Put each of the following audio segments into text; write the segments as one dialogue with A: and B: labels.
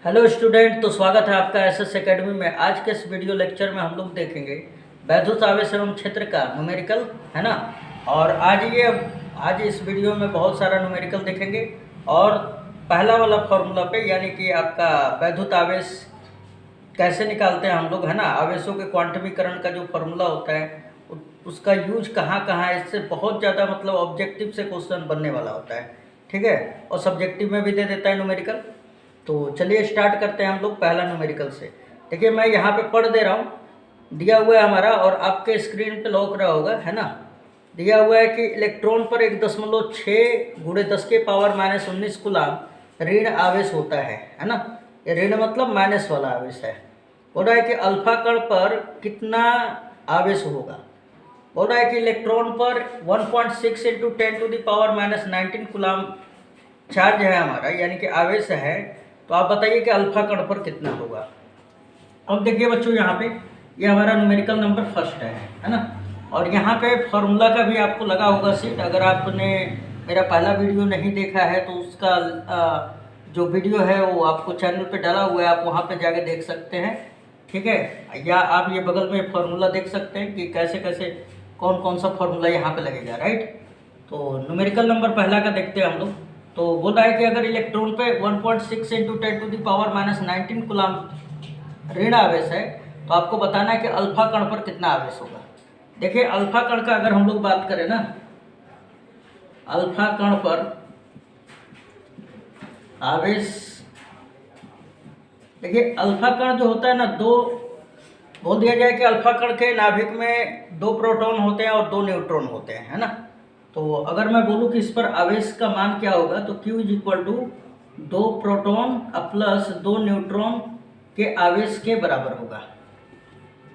A: Hello student, तो स्वागत है आपका एसएस एकेडमी में। आज के इस वीडियो लेक्चर में हम लोग देखेंगे वैद्युत आवेश एवं क्षेत्र का न्यूमेरिकल, है ना। और आज इस वीडियो में बहुत सारा न्यूमेरिकल देखेंगे और पहला वाला फॉर्मूला पे, यानी कि आपका वैद्युत आवेश कैसे निकालते हैं हम लोग, है ना। आवेशों के क्वांटमीकरण का जो फॉर्मूला होता है उसका यूज कहाँ कहाँ है, इससे बहुत ज़्यादा मतलब ऑब्जेक्टिव से क्वेश्चन बनने वाला होता है, ठीक है। और सब्जेक्टिव में भी दे देता है न्यूमेरिकल। तो चलिए स्टार्ट करते हैं हम लोग पहला न्यूमेरिकल से। देखिए मैं यहाँ पे पढ़ दे रहा हूँ, दिया हुआ है हमारा और आपके स्क्रीन पे लौक रहा होगा, है ना। दिया हुआ है कि इलेक्ट्रॉन पर 1.6 गुणे 10 के पावर -19 कूलाम ऋण आवेश होता है ना। ये ऋण मतलब माइनस वाला आवेश है। बोल रहा है कि अल्फा कण पर कितना आवेश होगा। बोल रहा है कि इलेक्ट्रॉन पर 1.6 × 10⁻⁻19 कूलाम चार्ज है हमारा, यानी कि आवेश है। तो आप बताइए कि अल्फा कण पर कितना होगा। अब देखिए बच्चों, यहाँ पे ये हमारा न्यूमेरिकल नंबर फर्स्ट है ना। और यहाँ पे फॉर्मूला का भी आपको लगा होगा सीट। अगर आपने मेरा पहला वीडियो नहीं देखा है तो उसका जो वीडियो है वो आपको चैनल पे डाला हुआ है, आप वहाँ पे जाके देख सकते हैं, ठीक है। या आप ये बगल में फॉर्मूला देख सकते हैं कि कैसे कैसे कौन कौन सा फॉर्मूला यहाँ पे लगेगा, राइट। तो न्यूमेरिकल नंबर पहला का देखते हैं हम लोग। तो बोला है कि अगर इलेक्ट्रॉन पे 1.6 × 10⁻⁻19 कूलाम ऋण आवेश है तो आपको बताना है कि अल्फा कण पर कितना आवेश होगा। देखिए अल्फा कण का अगर हम लोग बात करें ना, अल्फा कण पर आवेश, देखिए अल्फा कण जो होता है ना, दो बोल दिया जाए कि अल्फा कण के नाभिक में 2 प्रोटॉन होते हैं और 2 न्यूट्रॉन होते हैं, है ना। तो अगर मैं बोलूँ कि इस पर आवेश का मान क्या होगा तो Q = 2 प्रोटॉन प्लस 2 न्यूट्रॉन के आवेश के बराबर होगा।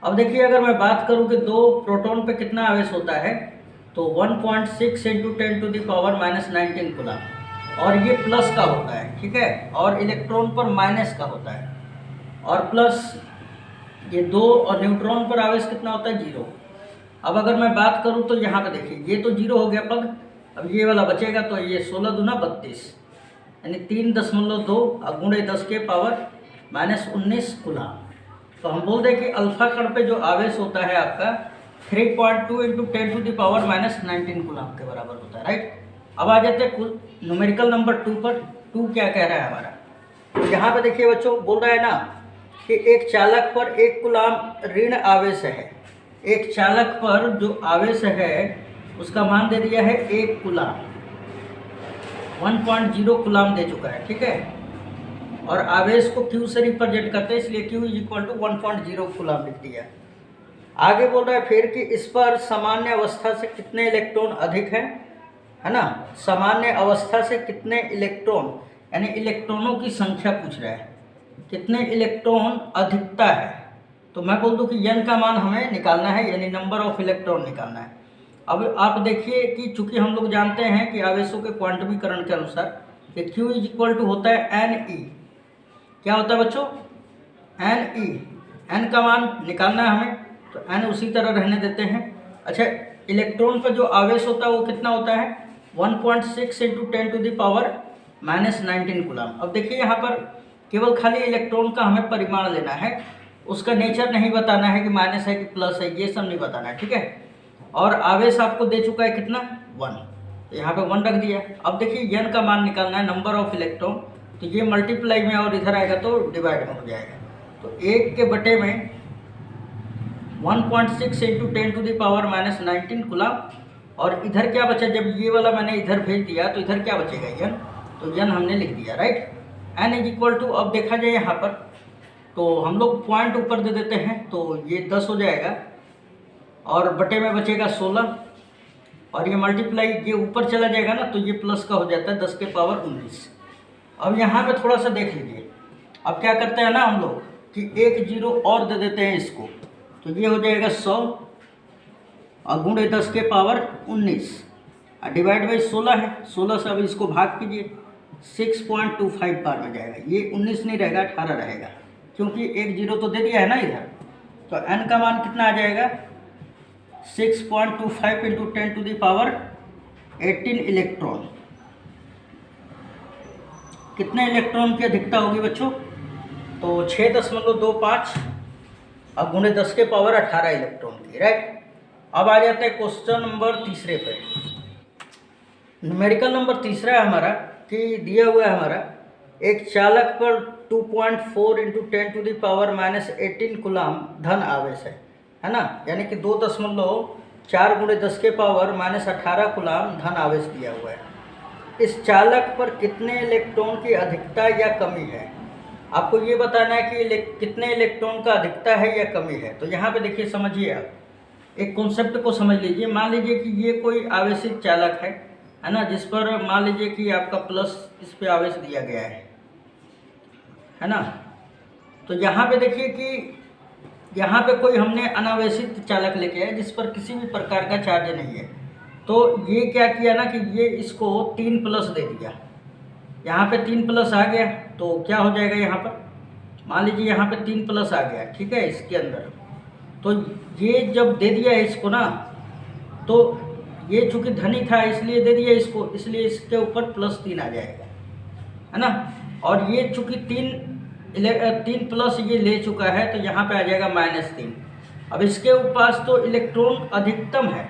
A: अब देखिए अगर मैं बात करूँ कि 2 प्रोटॉन पे कितना आवेश होता है तो 1.6 × 10⁻⁻19 कूलाम, और ये प्लस का होता है, ठीक है। और इलेक्ट्रॉन पर माइनस का होता है, और प्लस ये 2 और न्यूट्रॉन पर आवेश कितना होता है 0। अब अगर मैं बात करूं तो यहाँ पे देखिए ये तो 0 हो गया पग, अब ये वाला बचेगा तो ये 16 दूना 32, यानी 3.2 गुणे 10 के पावर -19 कूलाम। तो हम बोल दें कि अल्फा कण पे जो आवेश होता है आपका 3.2 × 10⁻⁻19 कूलाम के बराबर होता है, राइट। अब आ जाते हैं न्यूमेरिकल नंबर 2 पर। 2 क्या कह रहा है हमारा, तो यहाँ पे देखिए बच्चों बोल रहा है ना कि एक चालक पर 1 कूलाम ऋण आवेश है। एक चालक पर जो आवेश है उसका मान दे दिया है 1 कूलाम, 1.0 कूलाम दे चुका है, ठीक है। और आवेश को Q से रिप्रेजेंट करते हैं, इसलिए Q = 1.0 कूलाम लिख दिया। आगे बोल रहा है फिर कि इस पर सामान्य अवस्था से कितने इलेक्ट्रॉन अधिक हैं, है ना। सामान्य अवस्था से कितने इलेक्ट्रॉन, यानी इलेक्ट्रॉनों की संख्या पूछ रहा है, कितने इलेक्ट्रॉन अधिकता है। तो मैं बोल दूं कि n का मान हमें निकालना है, यानी नंबर ऑफ इलेक्ट्रॉन निकालना है। अब आप देखिए कि चूंकि हम लोग जानते हैं कि आवेशों के क्वांटमीकरण के अनुसार कि Q = होता है Ne। क्या होता है बच्चों, Ne। n का मान निकालना है हमें, तो n उसी तरह रहने देते हैं। अच्छा, इलेक्ट्रॉन पर जो आवेश होता है वो कितना होता है 1.6 × 10⁻⁻19 कूलाम। अब देखिए यहाँ पर केवल खाली इलेक्ट्रॉन का हमें परिमाण लेना है, उसका नेचर नहीं बताना है कि माइनस है कि प्लस है, ये सब नहीं बताना है, ठीक है। और आवेश आपको दे चुका है कितना 1, तो यहाँ पे 1 रख दिया। अब देखिए n का मान निकालना है, नंबर ऑफ इलेक्ट्रॉन, तो ये मल्टीप्लाई में और इधर आएगा तो डिवाइड में हो जाएगा। तो 1 के बटे में 1.6 × 10⁻⁻19 कूलाम, और इधर क्या बचा, जब ये वाला मैंने इधर भेज दिया तो इधर क्या बचेगा n, तो n हमने लिख दिया, राइट। n = अब देखा जाए यहाँ पर तो हम लोग पॉइंट ऊपर दे देते हैं, तो ये 10 हो जाएगा और बटे में बचेगा 16, और ये मल्टीप्लाई ये ऊपर चला जाएगा ना तो ये प्लस का हो जाता है 10 के पावर 19। अब यहाँ पे थोड़ा सा देख लीजिए, अब क्या करते हैं ना हम लोग कि 1 0 और दे देते हैं इसको, तो ये हो जाएगा 100 और गुणे 10 के पावर 19 और डिवाइड बाई 16 है। 16 से अब इसको भाग कीजिए, 6.25 पार में जाएगा, ये 19 नहीं रहेगा 18 रहेगा, क्योंकि 1 0 तो दे दिया है ना इधर। तो n का मान कितना आ जाएगा 6.25 × 10⁻18 इलेक्ट्रॉन। कितने इलेक्ट्रॉन की अधिकता होगी बच्चों तो 6.25 अब गुणे 10 के पावर 18 इलेक्ट्रॉन की, राइट। अब आ जाते हैं क्वेश्चन नंबर तीसरे पे। न्यूमेरिकल नंबर तीसरा है हमारा कि दिया हुआ है हमारा एक चालक पर 2.4 × 10⁻⁻18 कूलाम धन आवेश है ना, यानी कि 2.4 × 10 के पावर -18 कूलाम धन आवेश दिया हुआ है। इस चालक पर कितने इलेक्ट्रॉन की अधिकता या कमी है, आपको ये बताना है कि कितने इलेक्ट्रॉन का अधिकता है या कमी है। तो यहाँ पे देखिए, समझिए आप एक कॉन्सेप्ट को समझ लीजिए। मान लीजिए कि ये कोई आवेशित चालक है ना, जिस पर मान लीजिए कि आपका प्लस इस पे आवेश दिया गया है ना। तो यहाँ पे देखिए कि यहाँ पे कोई हमने अनावेशित चालक लेके आए जिस पर किसी भी प्रकार का चार्ज नहीं है। तो ये क्या किया ना कि ये इसको 3+ दे दिया, यहाँ पे 3+ आ गया। तो क्या हो जाएगा यहाँ पर, मान लीजिए यहाँ पे 3+ आ गया, ठीक है, इसके अंदर। तो ये जब दे दिया इसको ना, तो ये चूँकि धनी था इसलिए दे दिया इसको, इसलिए इसके ऊपर +3 आ जाएगा, है ना। और ये चूँकि 3+ ये ले चुका है, तो यहाँ पे आ जाएगा -3। अब इसके पास तो इलेक्ट्रॉन अधिकतम है,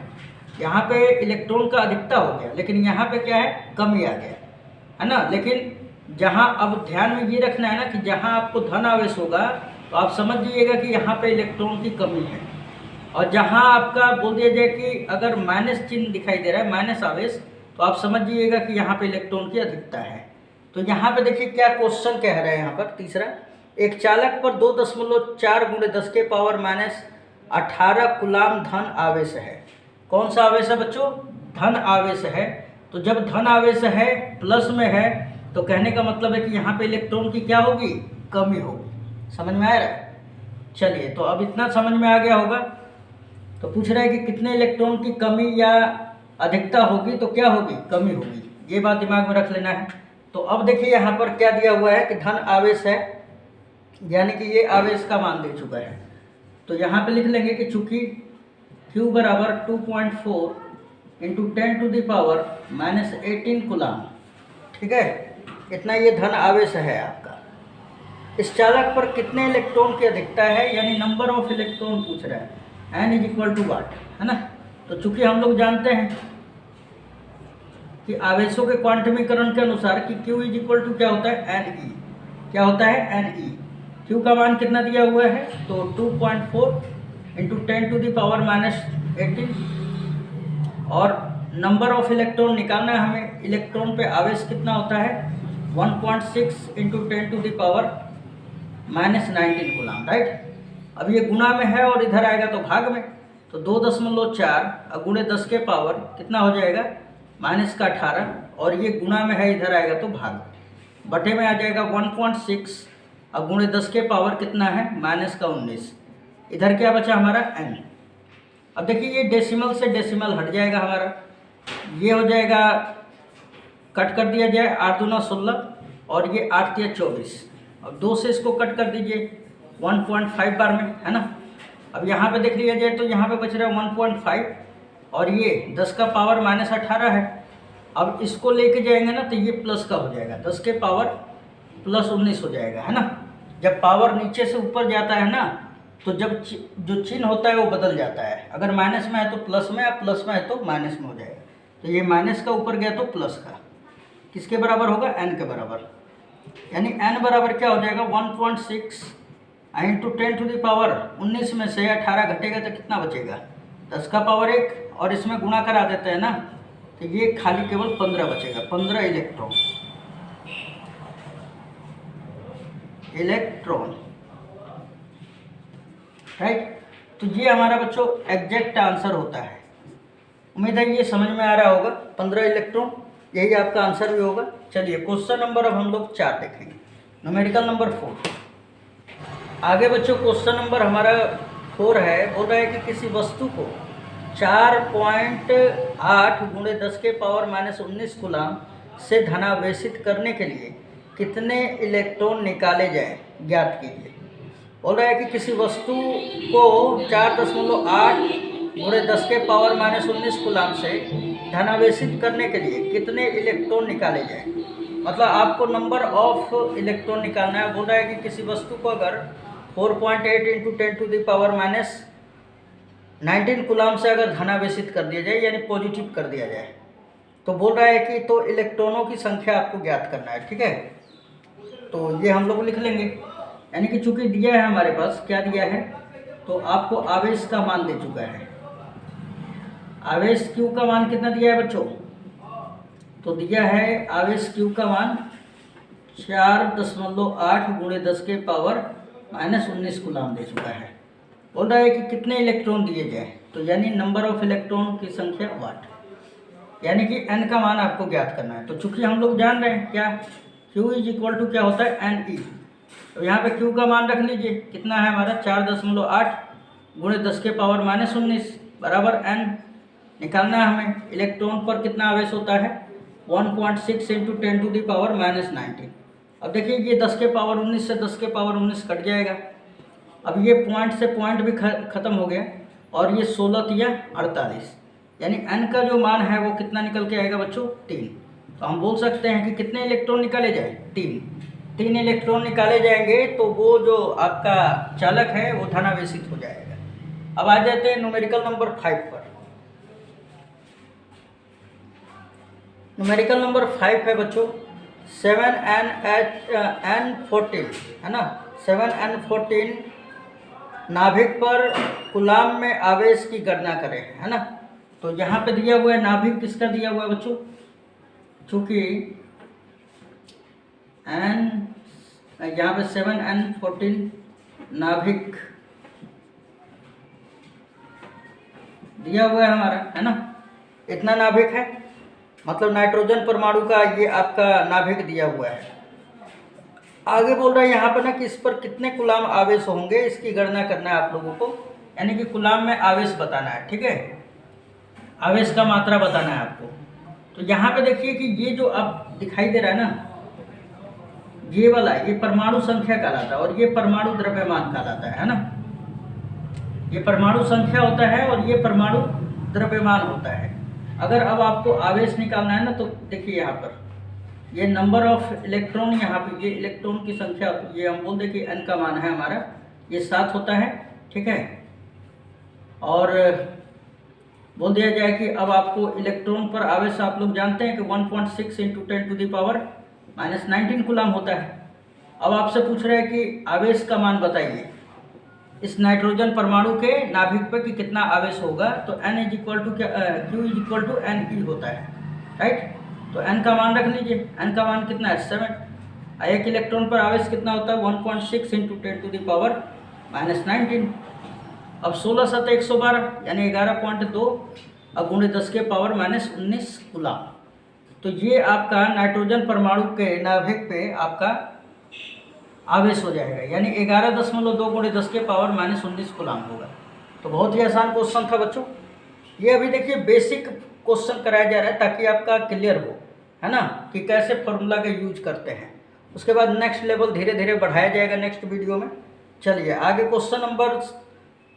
A: यहाँ पे इलेक्ट्रॉन का अधिकता हो गया, लेकिन यहाँ पे क्या है, कमी आ गया, है ना। लेकिन जहाँ अब ध्यान में ये रखना है ना कि जहाँ आपको धन आवेश होगा तो आप समझ जाइएगा कि यहाँ पे इलेक्ट्रॉन की कमी है, और जहाँ आपका बोल दिया जाए कि अगर माइनस चिन्ह दिखाई दे रहा है, माइनस आवेश, तो आप समझ जाइएगा कि यहाँ पे इलेक्ट्रॉन की अधिकता है। तो यहाँ पे देखिए क्या क्वेश्चन कह रहा है यहाँ पर तीसरा, एक चालक पर 2.4 × 10 के पावर -18 कूलाम धन आवेश है। कौन सा आवेश है बच्चों, धन आवेश है। तो जब धन आवेश है, प्लस में है, तो कहने का मतलब है कि यहाँ पे इलेक्ट्रॉन की क्या होगी, कमी होगी। समझ में आ रहा है। चलिए, तो अब इतना समझ में आ गया होगा। तो पूछ रहा है कि कितने इलेक्ट्रॉन की कमी या अधिकता होगी, तो क्या होगी, कमी होगी। ये बात दिमाग में रख लेना है। तो अब देखिए यहाँ पर क्या दिया हुआ है कि धन आवेश है, यानी कि ये आवेश का मान दे चुका है। तो यहाँ पे लिख लेंगे कि चूँकि Q बराबर 2.4 × 10⁻⁻18 कूलाम, ठीक है, इतना ये धन आवेश है आपका। इस चालक पर कितने इलेक्ट्रॉन की अधिकता है, यानी नंबर ऑफ इलेक्ट्रॉन पूछ रहा है। N = वाट, है ना। तो चूंकि हम लोग जानते हैं कि आवेशों के क्वांटमीकरण के अनुसार कि Q = क्या होता है, Ne, क्या होता है, Ne। Q का मान कितना दिया हुआ है, तो 2.4 × 10⁻⁻18, और नंबर ऑफ इलेक्ट्रॉन निकालना है हमें। इलेक्ट्रॉन पे आवेश कितना होता है, 1.6 × 10⁻⁻19 कूलाम, राइट। अब ये गुणा में है और इधर आएगा तो भाग में। तो 2.4 गुणे 10 के पावर कितना हो जाएगा, -18, और ये गुणा में है, इधर आएगा तो भाग। बटे में आ जाएगा 1.6 गुणे 10 के पावर कितना है, -19। इधर क्या बचा हमारा, n। अब देखिए ये डेसिमल से डेसिमल हट जाएगा हमारा, ये हो जाएगा, कट कर दिया जाए, 8 दूना 16, और ये 8 तिया 24। अब 2 से इसको कट कर दीजिए 1.5 बार में, है ना। अब यहाँ पे देख लिया जाए तो यहाँ पे बच रहा है 1.5, और ये 10 का पावर -18 है। अब इसको लेके जाएंगे ना तो ये प्लस का हो जाएगा, 10 के पावर +19 हो जाएगा, है ना। जब पावर नीचे से ऊपर जाता है ना, तो जब जो चिन्ह होता है वो बदल जाता है। अगर माइनस में है तो प्लस में, और प्लस में है तो माइनस में हो जाएगा। तो ये माइनस का ऊपर गया तो प्लस का, किसके बराबर होगा, n के बराबर। यानी n बराबर क्या हो जाएगा, 1.6 × 10⁻19 में से 18 घटेगा तो कितना बचेगा, 10 का पावर 1, और इसमें गुणा करा देते हैं ना, तो ये खाली केवल 15 बचेगा, 15 इलेक्ट्रॉन, राइट। तो ये हमारा बच्चों एग्जैक्ट आंसर होता है। उम्मीद है ये समझ में आ रहा होगा, 15 इलेक्ट्रॉन, यही आपका आंसर भी होगा। चलिए क्वेश्चन नंबर अब हम लोग 4 देखेंगे, न्यूमेरिकल नंबर 4। आगे बच्चों क्वेश्चन नंबर हमारा 4 है, बोल रहा है कि किसी वस्तु को 4.8 गुणे 10 के पावर -19 कूलाम से धनावेशित करने के लिए कितने इलेक्ट्रॉन निकाले जाएं, ज्ञात कीजिए। बोल रहा है कि किसी वस्तु को 4.8 गुणे 10 के पावर -19 कूलाम से धनावेशित करने के लिए कितने इलेक्ट्रॉन निकाले जाएं। मतलब आपको नंबर ऑफ इलेक्ट्रॉन निकालना है। बोल रहा है कि किसी वस्तु को अगर 4.8 इंटू 10⁻19 कूलाम से अगर धनावेशित कर दिया जाए यानी पॉजिटिव कर दिया जाए, तो बोल रहा है कि तो इलेक्ट्रॉनों की संख्या आपको ज्ञात करना है। ठीक है, तो ये हम लोग लिख लेंगे। यानी कि चूंकि दिया है हमारे पास, क्या दिया है, तो आपको आवेश का मान दे चुका है। आवेश क्यू का मान कितना दिया है बच्चों, तो दिया है आवेश क्यू का मान 4.8 गुणे 10 के पावर -19 कूलाम दे चुका है। बोल रहा है कि कितने इलेक्ट्रॉन दिए जाए, तो यानी नंबर ऑफ इलेक्ट्रॉन की संख्या वाट, यानी कि n का मान आपको ज्ञात करना है। तो चूंकि हम लोग जान रहे हैं क्या, Q इज इक्वल टू क्या होता है NE, तो यहाँ पे Q का मान रख लीजिए, कितना है हमारा 4.8 गुणे 10 के पावर -19 बराबर n। निकालना है हमें इलेक्ट्रॉन पर कितना आवेश होता है, 1.6 इंटू 10⁻19। अब देखिए ये 10 के पावर 19 से 10 के पावर 19 कट जाएगा। अब ये पॉइंट से पॉइंट भी ख़त्म हो गया, और ये 16 तिया 48, यानी n का जो मान है वो कितना निकल के आएगा बच्चों, 3। तो हम बोल सकते हैं कि कितने इलेक्ट्रॉन निकाले जाए, 3 इलेक्ट्रॉन निकाले जाएंगे, तो वो जो आपका चालक है वो धनावेशित हो जाएगा। अब आ जाते हैं न्यूमेरिकल नंबर 5 पर। न्यूमेरिकल नंबर 5 है बच्चों 7n14 है ना, 7n14 नाभिक पर कूलाम में आवेश की गणना करें, है ना। तो यहाँ पे दिया हुआ है नाभिक किसका दिया हुआ है बच्चों, चूँकि n यहाँ पे 7n14 नाभिक दिया हुआ है हमारा, है ना। इतना नाभिक है, मतलब नाइट्रोजन परमाणु का ये आपका नाभिक दिया हुआ है। आगे बोल रहा है यहाँ पर ना कि इस पर कितने कूलाम आवेश होंगे, इसकी गणना करना है आप लोगों को, यानी कि कूलाम में आवेश बताना है। ठीक है, आवेश का मात्रा बताना है आपको। तो यहाँ पे देखिए कि ये जो अब दिखाई दे रहा है ना, ये वाला, ये परमाणु संख्या कहलाता है और ये परमाणु द्रव्यमान कहलाता है ना। ये परमाणु संख्या होता है और ये परमाणु द्रव्यमान होता है। अगर अब आपको आवेश निकालना है ना, तो देखिए यहाँ पर ये नंबर ऑफ इलेक्ट्रॉन, यहाँ पे ये इलेक्ट्रॉन की संख्या, ये हम बोल दें कि n का मान है हमारा, ये 7 होता है। ठीक है, और बोल दिया जाए कि अब आपको इलेक्ट्रॉन पर आवेश आप लोग जानते हैं कि 1.6 इंटू 10⁻19 कूलाम होता है। अब आपसे पूछ रहे हैं कि आवेश का मान बताइए इस नाइट्रोजन परमाणु के नाभिक पर कि कितना आवेश होगा, तो n इज इक्वल टू क्या, Q is equal to NE होता है, राइट। तो n का मान रख लीजिए, n का मान कितना है 7। एक इलेक्ट्रॉन पर आवेश कितना होता है 1.6 इंटू 10⁻19। अब 16 7 112 यानी 11.2 अब गुणे 10 के पावर -19 कूलाम। तो ये आपका नाइट्रोजन परमाणु के नाभिक पे आपका आवेश हो जाएगा, यानी 11.2 गुणे 10 के पावर -19 कूलाम होगा। तो बहुत ही आसान क्वेश्चन था बच्चों। ये अभी देखिए बेसिक क्वेश्चन कराया जा रहा है ताकि आपका क्लियर हो, है ना, कि कैसे फॉर्मूला का यूज करते हैं। उसके बाद नेक्स्ट लेवल धीरे धीरे बढ़ाया जाएगा नेक्स्ट वीडियो में। चलिए आगे क्वेश्चन नंबर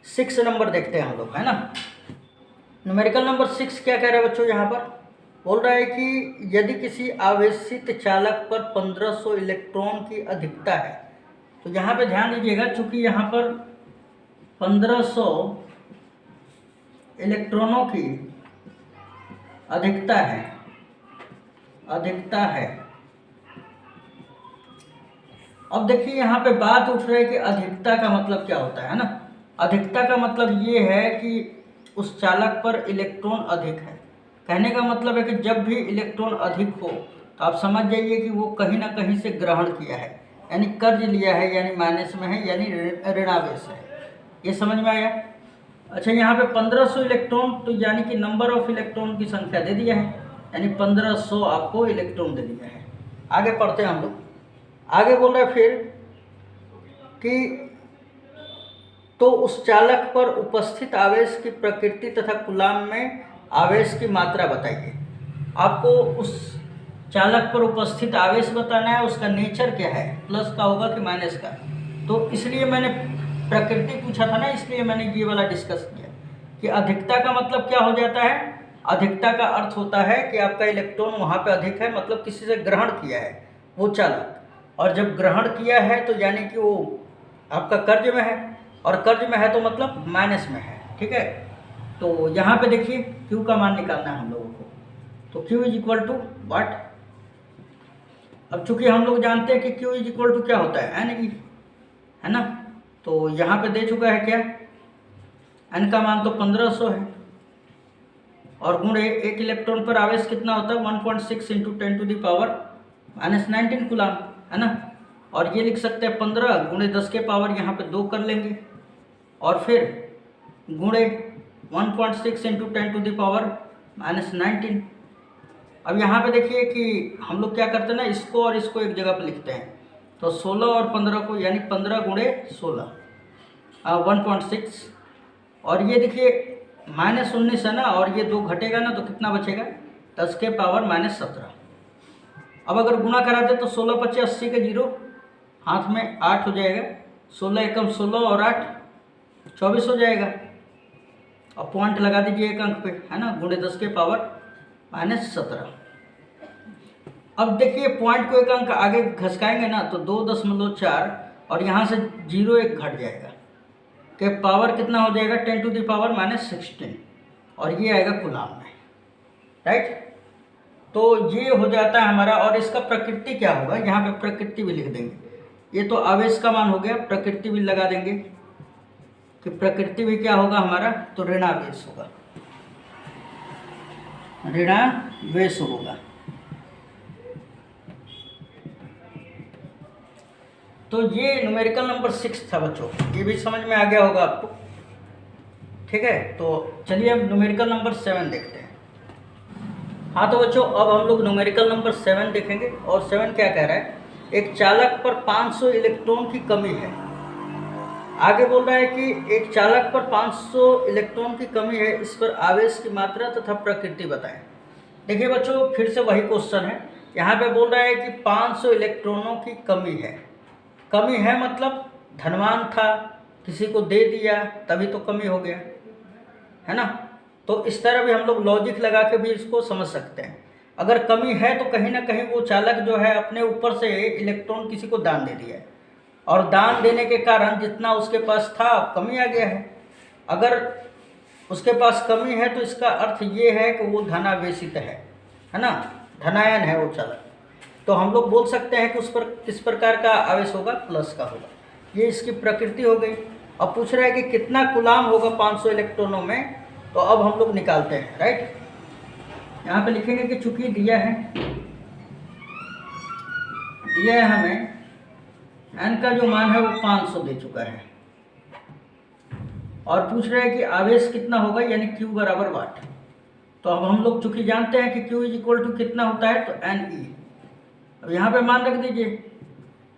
A: 6 नंबर देखते हैं हम लोग, है ना। न्यूमेरिकल नंबर 6 क्या कह रहे हैं बच्चों, यहाँ पर बोल रहा है कि यदि किसी आवेशित चालक पर 1500 इलेक्ट्रॉन की अधिकता है, तो यहाँ पे ध्यान दीजिएगा, चूंकि यहाँ पर 1500 इलेक्ट्रॉनों की अधिकता है। अब देखिए यहाँ पे बात उठ रही है कि अधिकता का मतलब क्या होता है ना। अधिकता का मतलब ये है कि उस चालक पर इलेक्ट्रॉन अधिक है। कहने का मतलब है कि जब भी इलेक्ट्रॉन अधिक हो तो आप समझ जाइए कि वो कहीं ना कहीं से ग्रहण किया है, यानी कर्ज लिया है, यानी माइनस में है, यानी ऋणावेश है। ये समझ में आया। अच्छा, यहाँ पे 1500 इलेक्ट्रॉन, तो यानी कि नंबर ऑफ इलेक्ट्रॉन की संख्या दे दिया है, यानी 1500 आपको इलेक्ट्रॉन दे दिया है। आगे पढ़ते हैं हम लोग। आगे बोल रहे हैं फिर कि तो उस चालक पर उपस्थित आवेश की प्रकृति तथा कूलाम में आवेश की मात्रा बताइए। आपको उस चालक पर उपस्थित आवेश बताना है, उसका नेचर क्या है, प्लस का होगा कि माइनस का। तो इसलिए मैंने प्रकृति पूछा था ना, इसलिए मैंने ये वाला डिस्कस किया कि अधिकता का मतलब क्या हो जाता है, अधिकता का अर्थ होता है कि आपका इलेक्ट्रॉन वहाँ पे अधिक है, मतलब किसी से ग्रहण किया है वो चालक, और जब ग्रहण किया है तो यानी कि वो आपका कर्ज में है, और कर्ज में है तो मतलब माइनस में है। ठीक है, तो यहाँ पे देखिए Q का मान निकालना है हम लोगों को, तो Q इज इक्वल टू वाट। अब चूंकि हम लोग जानते हैं कि Q इज इक्वल टू क्या होता है, N, है ना, तो यहाँ पे दे चुका है क्या, N का मान तो 1500 है, और गुणे एक इलेक्ट्रॉन पर आवेश कितना होता है 1.6 into 10 to the power -19 coulomb, है ना, और ये लिख सकते हैं 15 गुणे 10 के पावर यहाँ पे 2 कर लेंगे, और फिर गुणे 1.6 इंटू 10 टू द पावर -19। अब यहाँ पे देखिए कि हम लोग क्या करते हैं ना, इसको और इसको एक जगह पे लिखते हैं, तो 16 और 15 को, यानी 15 गुणे 16 1.6, और ये देखिए -19 है ना, और ये 2 घटेगा ना तो कितना बचेगा 10 के पावर -17। अब अगर गुणा करा दे तो 16 × 25 80 के 0 हाथ में 8 हो जाएगा, 16 एकम 16 और 8 24 हो जाएगा, और पॉइंट लगा दीजिए एक अंक पे, है ना, गुणे 10 के पावर -17। अब देखिए पॉइंट को एक अंक आगे घसकाएंगे ना तो 2.4, और यहाँ से 0 एक घट जाएगा, के पावर कितना हो जाएगा 10 टू द पावर -16, और ये आएगा कूलाम में, राइट। तो ये हो जाता है हमारा, और इसका प्रकृति क्या होगा, यहाँ पे प्रकृति भी लिख देंगे, ये तो आवेश का मान हो गया, प्रकृति भी लगा देंगे कि प्रकृति भी क्या होगा हमारा, तो ऋणावेश होगा, ऋणावेश होगा। तो ये न्यूमेरिकल नंबर 6 था बच्चों, ये भी समझ में आ गया होगा आपको। ठीक है, तो चलिए अब न्यूमेरिकल नंबर 7 देखते हैं। हाँ तो बच्चों अब हम लोग न्यूमेरिकल नंबर 7 देखेंगे, और 7 क्या कह रहा है, एक चालक पर 500 इलेक्ट्रॉन की कमी है। आगे बोल रहा है कि एक चालक पर 500 इलेक्ट्रॉन की कमी है, इस पर आवेश की मात्रा तथा प्रकृति बताएं। देखिए बच्चों फिर से वही क्वेश्चन है, यहाँ पे बोल रहा है कि 500 इलेक्ट्रॉनों की कमी है। कमी है मतलब धनवान था, किसी को दे दिया तभी तो कमी हो गया, है ना। तो इस तरह भी हम लोग लॉजिक लगा के भी इसको समझ सकते हैं। अगर कमी है तो कहीं ना कहीं वो चालक जो है अपने ऊपर से इलेक्ट्रॉन किसी को दान दे दिया है, और दान देने के कारण जितना उसके पास था कमी आ गया है। अगर उसके पास कमी है तो इसका अर्थ ये है कि वो धनावेशित है ना, धनायन है वो चालक। तो हम लोग बोल सकते हैं कि उस पर किस प्रकार का आवेश होगा, प्लस का होगा। ये इसकी प्रकृति हो गई। अब पूछ रहा है कि कितना कूलाम होगा 500 इलेक्ट्रॉनों में, तो अब हम लोग निकालते हैं, राइट। यहाँ पे लिखेंगे कि चूंकि दिया है हमें n का जो मान है वो 500 दे चुका है, और पूछ रहा है कि आवेश कितना होगा, यानी Q बराबर वाट। तो अब हम लोग चूंकि जानते हैं कि Q इज इक्वल टू कितना होता है, तो Ne। अब यहाँ पे मान रख दीजिए,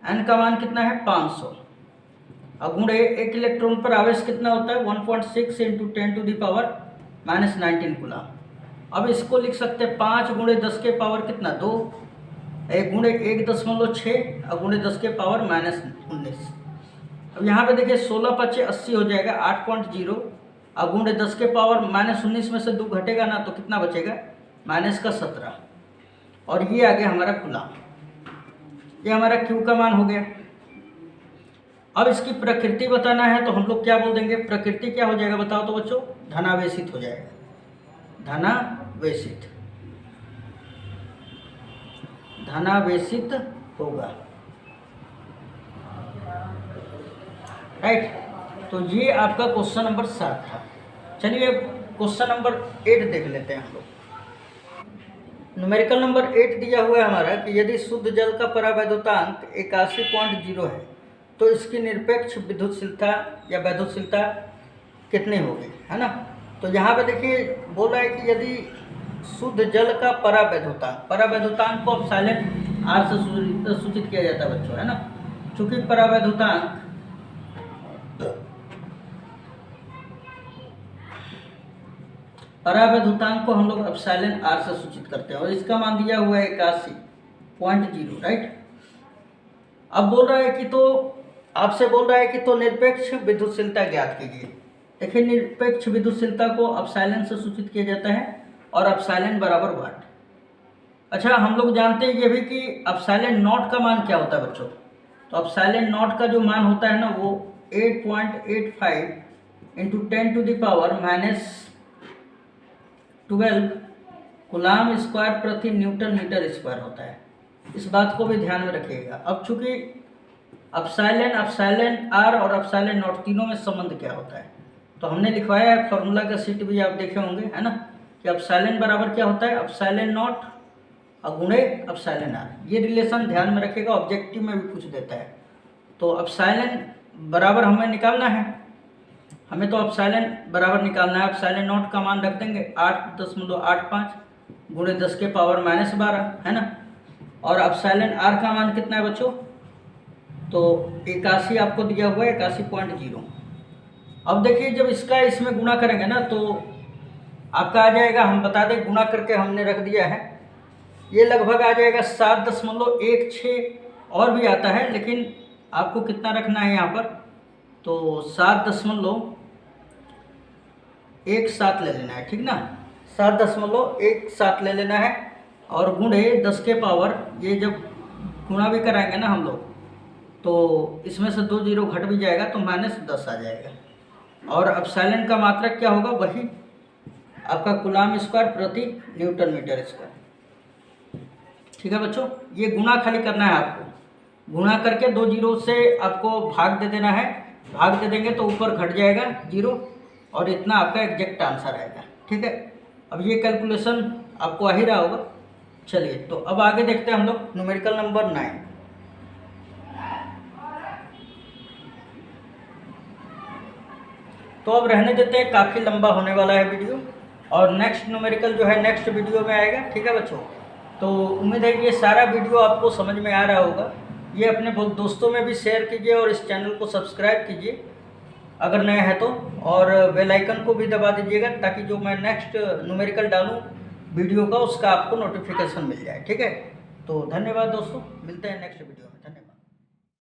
A: n का मान कितना है 500, अब गुणे एक इलेक्ट्रॉन पर आवेश कितना होता है 1.6 into 10 to the power -19 coulomb. अब इसको लिख सकते हैं 5 गुणे 10 के पावर कितना 2, एक गुणे 1.6 और गुणे 10 के पावर -19। अब यहाँ पे देखिए 16 × 5 80 हो जाएगा 8.0, और गुणे 10 के पावर -19 में से 2 घटेगा ना तो कितना बचेगा -17, और ये आ गया हमारा कूलाम। ये हमारा Q का मान हो गया। अब इसकी प्रकृति बताना है तो हम लोग क्या बोल देंगे, प्रकृति क्या हो जाएगा बताओ तो बच्चों, धनावेशित हो जाएगा, धनावेशित, धनावेशित होगा, राइट। तो ये आपका क्वेश्चन नंबर 7 था। चलिए क्वेश्चन नंबर 8 देख लेते हैं हम लोग। न्यूमेरिकल नंबर 8 दिया हुआ है हमारा कि यदि शुद्ध जल का परावैद्युतांक 81.0 है तो इसकी निरपेक्ष विद्युतशीलता या वैद्युतशीलता कितनी होगी, है ना। तो यहाँ पे देखिए बोल रहा है कि यदि शुद्ध जल का परावैद्युतांक, परावैद्युतांक को साइलेंट आर से सूचित किया जाता है बच्चों, है ना। चूंकि परावैद्युतांक को हम लोग एप्सिलॉन आर से सूचित करते हैं, और इसका मान दिया हुआ है 81.0, राइट। अब बोल रहा है कि तो आपसे बोल रहा है कि तो निरपेक्ष विद्युतशीलता ज्ञात कीजिए। देखिए निरपेक्ष विद्युतशीलता को एप्सिलॉन से सूचित किया जाता है, और एप्सिलॉन बराबर वाट। अच्छा, हम लोग जानते हैं ये भी कि एप्सिलॉन नॉट का मान क्या होता है बच्चों। तो एप्सिलॉन नॉट का जो मान होता है ना वो 8.85 इंटू 10⁻⁻12 कूलाम स्क्वायर प्रति न्यूटन मीटर स्क्वायर होता है। इस बात को भी ध्यान में रखिएगा। अब चूंकि एप्सिलॉन आर और एप्सिलॉन नॉट तीनों में संबंध क्या होता है, तो हमने लिखवाया है फॉर्मूला का शीट भी आप देखे होंगे, है ना, कि एप्सिलॉन बराबर क्या होता है, एप्सिलॉन नॉट और गुणे एप्सिलॉन आर। ये रिलेशन ध्यान में रखिएगा, ऑब्जेक्टिव में भी पूछ देता है। तो एप्सिलॉन बराबर हमें निकालना है, हमें तो एप्सिलॉन बराबर निकालना है। एप्सिलॉन नॉट का मान रख देंगे 8.85 गुणे 10⁻⁻12, है ना। और एप्सिलॉन आर का मान कितना है बच्चों, तो 81 आपको दिया हुआ है, 81.0। अब देखिए जब इसका इसमें गुणा करेंगे ना तो आपका आ जाएगा, हम बता दें गुणा करके हमने रख दिया है, ये लगभग आ जाएगा 7.16 और भी आता है, लेकिन आपको कितना रखना है यहाँ पर, तो 7.17 ले लेना है, ठीक ना, 7.17 ले लेना है। और गुणे 10 के पावर, ये जब गुणा भी कराएंगे ना हम लोग तो इसमें से 2 जीरो घट भी जाएगा तो -10 आ जाएगा। और एप्सिलॉन का मात्रक क्या होगा, वही आपका कूलाम स्क्वायर प्रति न्यूटन मीटर स्क्वायर। ठीक है बच्चों, ये गुणा खाली करना है आपको, गुणा करके 2 जीरो से आपको भाग दे देना है, भाग दे देंगे तो ऊपर घट जाएगा जीरो और इतना आपका एग्जैक्ट आंसर आएगा। ठीक है, अब ये कैलकुलेशन आपको आ ही रहा होगा। चलिए तो अब आगे देखते हैं हम लोग न्यूमेरिकल नंबर 9। तो अब रहने देते हैं, काफ़ी लंबा होने वाला है वीडियो और नेक्स्ट न्यूमेरिकल जो है नेक्स्ट वीडियो में आएगा। ठीक है बच्चों, तो उम्मीद है कि ये सारा वीडियो आपको समझ में आ रहा होगा। ये अपने दोस्तों में भी शेयर कीजिए और इस चैनल को सब्सक्राइब कीजिए अगर नया है तो, और बेल आइकन को भी दबा दीजिएगा ताकि जो मैं नेक्स्ट न्यूमेरिकल डालूँ वीडियो का उसका आपको नोटिफिकेशन मिल जाए। ठीक है, तो धन्यवाद दोस्तों, मिलते हैं नेक्स्ट वीडियो में।